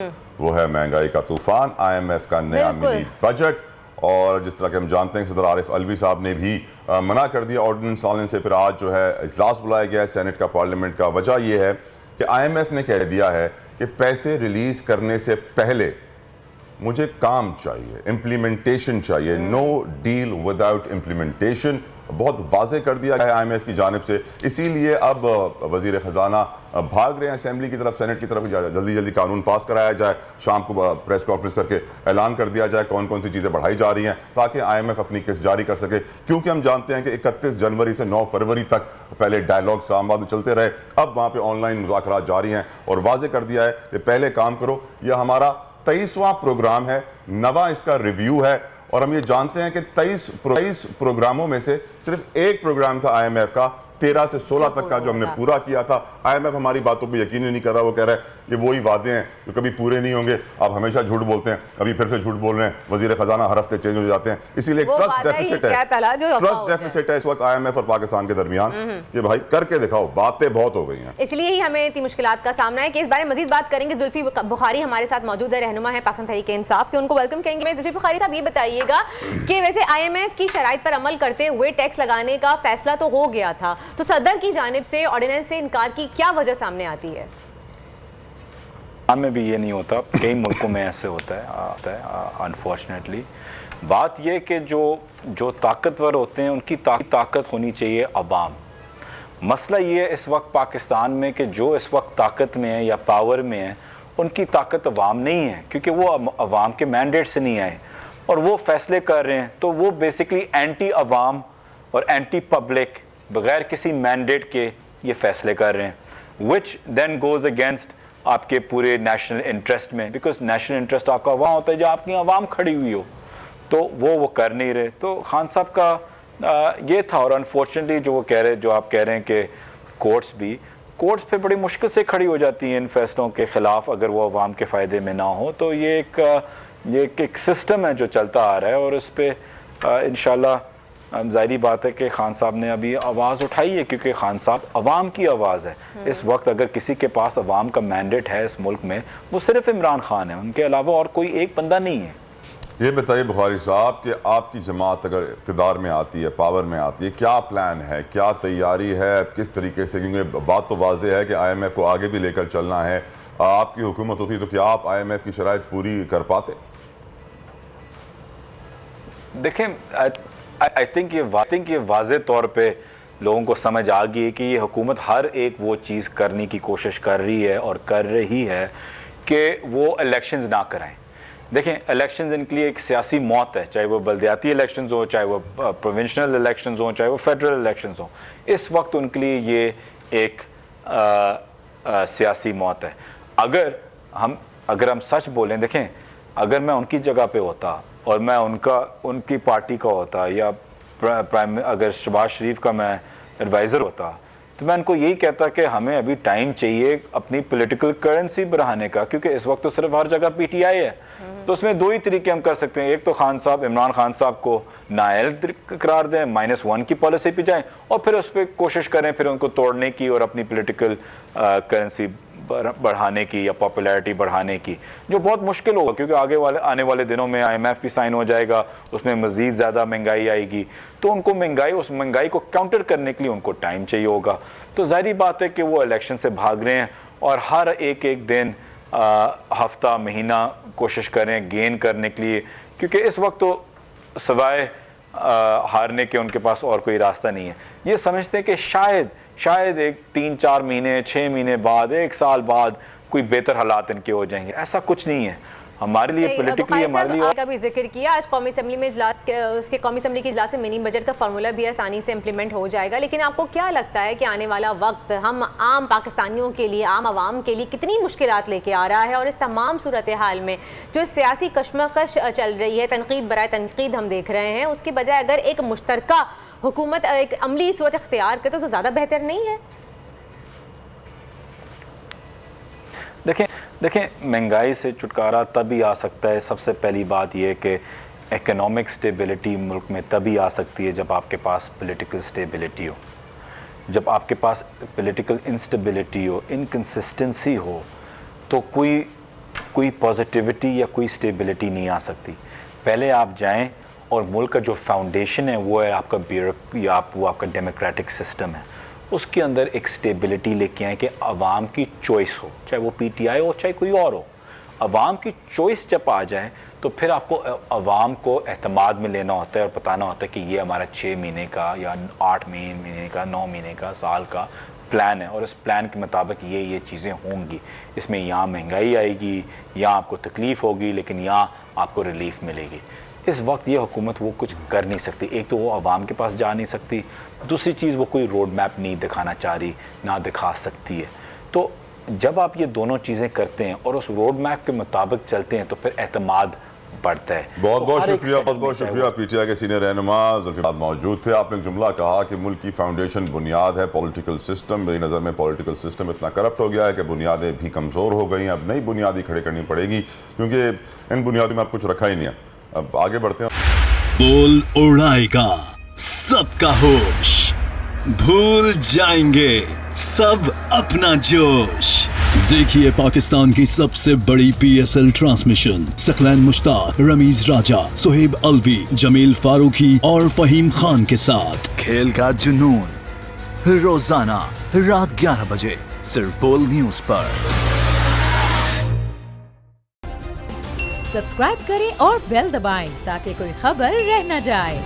وہ ہے مہنگائی کا طوفان، IMF کا نیا منی بجٹ، اور جس طرح کہ ہم جانتے ہیں صدر عارف علوی صاحب نے بھی منع کر دیا آرڈیننس لانے سے. پھر آج جو ہے اجلاس بلایا گیا ہے سینٹ کا، پارلیمنٹ کا. وجہ یہ ہے کہ IMF نے کہہ دیا ہے کہ پیسے ریلیز کرنے سے پہلے مجھے کام چاہیے، امپلیمنٹیشن چاہیے، نو ڈیل وداؤٹ امپلیمنٹیشن. بہت واضح کر دیا ہے IMF کی جانب سے. اسی لیے اب وزیر خزانہ بھاگ رہے ہیں اسمبلی کی طرف، سینٹ کی طرف، جلدی جلدی قانون پاس کرایا جائے، شام کو پریس کانفرنس کر کے اعلان کر دیا جائے کون کون سی چیزیں بڑھائی جا رہی ہیں تاکہ IMF اپنی قسط جاری کر سکے. کیونکہ ہم جانتے ہیں کہ 31 جنوری سے 9 فروری تک پہلے ڈائیلاگ اسلام آباد میں چلتے رہے، اب وہاں پہ آن لائن مذاکرات جاری ہیں، اور واضح کر دیا ہے کہ پہلے کام کرو. یہ ہمارا 23واں پروگرام ہے، 9واں اس کا ریویو ہے، اور ہم یہ جانتے ہیں کہ 23 پروگراموں میں سے صرف ایک پروگرام تھا IMF کا 13 سے 16 تک کا جو ہم نے پورا کیا تھا. IMF ہماری باتوں پہ یقین ہی نہیں کر رہا. وہ کہہ رہا ہے یہ وہی وعدے ہیں جو کبھی پورے نہیں ہوں گے، آپ ہمیشہ جھوٹ بولتے ہیں، ابھی پھر سے جھوٹ بول رہے ہیں. وزیر خزانہ ہر ہفتے چینج ہو جاتے ہیں. اسی لیے ٹرسٹ ڈیفیسٹ ہے اس وقت IMF اور پاکستان کے درمیان کہ بھائی کر کے دکھاؤ، باتیں بہت ہو گئی ہیں. اس لیے ہی ہمیں اتنی مشکلات کا سامنا ہے کہ اس بارے میں مزید بات کریں گے. زلفی بخاری ہمارے ساتھ موجود ہے، رہنما ہے پاکستان تحریک انصاف کے، ان کو ویلکم کہیں گے. زلفی بخاری صاحب یہ بتائیے گا کہ ویسے IMF کی شرائط پر عمل کرتے ہوئے ٹیکس لگانے کا فیصلہ تو ہو گیا تھا، تو صدر کی جانب سے آرڈیننس سے انکار کی کیا وجہ سامنے آتی ہے؟ میں بھی یہ نہیں ہوتا، کئی ملکوں میں ایسے ہوتا ہے انفارچونیٹلی. بات یہ کہ جو طاقتور ہوتے ہیں ان کی طاقت ہونی چاہیے عوام. مسئلہ یہ ہے اس وقت پاکستان میں کہ جو اس وقت طاقت میں ہے یا پاور میں ہے ان کی طاقت عوام نہیں ہے، کیونکہ وہ عوام کے مینڈیٹ سے نہیں آئے اور وہ فیصلے کر رہے ہیں. تو وہ بیسکلی اینٹی عوام اور اینٹی پبلک، بغیر کسی مینڈیٹ کے یہ فیصلے کر رہے ہیں، وچ دین گوز اگینسٹ آپ کے پورے نیشنل انٹرسٹ میں، بیکاز نیشنل انٹرسٹ آپ کا وہاں ہوتا ہے جہاں آپ کی عوام کھڑی ہوئی ہو. تو وہ کر نہیں رہے. تو خان صاحب کا یہ تھا. اور انفارچونیٹلی جو آپ کہہ رہے ہیں کہ کورٹس پہ بڑی مشکل سے کھڑی ہو جاتی ہیں ان فیصلوں کے خلاف اگر وہ عوام کے فائدے میں نہ ہو. تو یہ ایک سسٹم ہے جو چلتا آ رہا ہے، اور اس پہ انشاءاللہ ظاہری بات ہے کہ خان صاحب نے ابھی آواز اٹھائی ہے، کیونکہ خان صاحب عوام کی آواز ہے. اس وقت اگر کسی کے پاس عوام کا مینڈیٹ ہے اس ملک میں، وہ صرف عمران خان ہے، ان کے علاوہ اور کوئی ایک بندہ نہیں ہے. یہ بتائیے بخاری صاحب کہ آپ کی جماعت اگر اقتدار میں آتی ہے، پاور میں آتی ہے، کیا پلان ہے، کیا تیاری ہے، کس طریقے سے؟ کیونکہ بات تو واضح ہے کہ IMF کو آگے بھی لے کر چلنا ہے. آپ کی حکومت ہوتی تو کیا آپ IMF کی شرائط پوری کر پاتے؟ دیکھیں I think یہ واضح طور پہ لوگوں کو سمجھ آ گئی ہے کہ یہ حکومت ہر ایک وہ چیز کرنے کی کوشش کر رہی ہے اور کر رہی ہے کہ وہ الیکشنز نہ کرائیں. دیکھیں الیکشنز ان کے لیے ایک سیاسی موت ہے، چاہے وہ بلدیاتی الیکشنز ہوں، چاہے وہ پروونشنل الیکشنز ہوں، چاہے وہ فیڈرل الیکشنز ہوں. اس وقت ان کے لیے یہ ایک سیاسی موت ہے. اگر ہم سچ بولیں، دیکھیں اگر میں ان کی جگہ پہ ہوتا اور میں ان کی پارٹی کا ہوتا، یا اگر شہباز شریف کا میں ایڈوائزر ہوتا، تو میں ان کو یہی کہتا کہ ہمیں ابھی ٹائم چاہیے اپنی پولیٹیکل کرنسی بڑھانے کا، کیونکہ اس وقت تو صرف ہر جگہ PTI ہے. تو اس میں دو ہی طریقے ہم کر سکتے ہیں. ایک تو عمران خان صاحب کو نااہل قرار دیں، -1 کی پالیسی پہ جائیں، اور پھر اس پہ کوشش کریں پھر ان کو توڑنے کی اور اپنی پولیٹیکل کرنسی بڑھانے کی یا پاپولیرٹی بڑھانے کی، جو بہت مشکل ہوگا کیونکہ آنے والے دنوں میں IMF بھی سائن ہو جائے گا، اس میں مزید زیادہ مہنگائی آئے گی. تو ان کو اس مہنگائی کو کاؤنٹر کرنے کے لیے ان کو ٹائم چاہیے ہوگا. تو ظاہری بات ہے کہ وہ الیکشن سے بھاگ رہے ہیں، اور ہر ایک دن ہفتہ مہینہ کوشش کریں گین کرنے کے لیے، کیونکہ اس وقت تو سوائے ہارنے کے ان کے پاس اور کوئی راستہ نہیں ہے. یہ سمجھتے ہیں کہ شاید ایک 3-4 مہینے 6 مہینے بعد 1 سال بعد کوئی بہتر حالات ان کے ہو جائیں گے. ایسا کچھ نہیں ہے ہمارے لیے پولیٹیکلی. ہمارے لیے کا بھی ذکر کیا آج قومی اسمبلی میں اس کے قومی اسمبلی کے اجلاس میں منی بجٹ کا فارمولا بھی آسانی سے امپلیمنٹ ہو جائے گا. لیکن آپ کو کیا لگتا ہے کہ آنے والا وقت ہم عام پاکستانیوں کے لیے، عام عوام کے لیے کتنی مشکلات لے کے آ رہا ہے؟ اور اس تمام صورتحال میں جو سیاسی کشمکش چل رہی ہے، تنقید برائے تنقید ہم دیکھ رہے ہیں، اس کی بجائے اگر ایک مشترکہ حکومت ایک عملی صورت اختیار کرے تو زیادہ بہتر نہیں ہے؟ دیکھیں مہنگائی سے چھٹکارا تبھی آ سکتا ہے. سب سے پہلی بات یہ کہ اکنامک سٹیبلٹی ملک میں تبھی آ سکتی ہے جب آپ کے پاس پولیٹیکل سٹیبلٹی ہو. جب آپ کے پاس پولیٹیکل انسٹیبلٹی ہو، انکنسسٹنسی ہو، تو کوئی کوئی پازیٹیوٹی یا کوئی سٹیبلٹی نہیں آ سکتی. پہلے آپ جائیں اور ملک کا جو فاؤنڈیشن ہے وہ ہے آپ کا وہ آپ کا ڈیموکریٹک سسٹم ہے, اس کے اندر ایک سٹیبلٹی لے کے آئیں کہ عوام کی چوائس ہو, چاہے وہ پی ٹی آئی ہو چاہے کوئی اور ہو. عوام کی چوائس جب آ جائے تو پھر آپ کو عوام کو اعتماد میں لینا ہوتا ہے اور بتانا ہوتا ہے کہ یہ ہمارا 6 مہینے کا یا 8 مہینے کا 9 مہینے کا سال کا پلان ہے, اور اس پلان کے مطابق یہ چیزیں ہوں گی. اس میں یہاں مہنگائی آئے گی, یہاں آپ کو تکلیف ہوگی, لیکن یہاں آپ کو ریلیف ملے گی. اس وقت یہ حکومت وہ کچھ کر نہیں سکتی. ایک تو وہ عوام کے پاس جا نہیں سکتی, دوسری چیز وہ کوئی روڈ میپ نہیں دکھانا چاہ رہی, نہ دکھا سکتی ہے. تو جب آپ یہ دونوں چیزیں کرتے ہیں اور اس روڈ میپ کے مطابق چلتے ہیں تو پھر اعتماد بڑھتا ہے. بہت بہت شکریہ. پی ٹی آئی کے سینئر رہنما ذوالفقار موجود تھے. آپ نے جملہ کہا کہ ملک کی فاؤنڈیشن بنیاد ہے پولیٹیکل سسٹم. میری نظر میں پولیٹیکل سسٹم اتنا کرپٹ ہو گیا ہے کہ بنیادیں بھی کمزور ہو گئی ہیں. اب نئی بنیادی کھڑے کرنی پڑے گی کیونکہ ان بنیادوں میں اب کچھ رکھا ہی نہیں ہے. اب آگے بڑھتے ہیں. بول اڑائے گا سب کا ہوش, بھول جائیں گے سب اپنا جوش. دیکھیے پاکستان کی سب سے بڑی پی ایس ایل ٹرانسمیشن ثقلین مشتاق, رمیز راجہ, سہیب الوی, جمیل فاروقی اور فہیم خان کے ساتھ. کھیل کا جنون روزانہ رات 11 بجے صرف بول نیوز پر. سبسکرائب کریں اور بیل دبائیں تاکہ کوئی خبر رہ نہ جائے.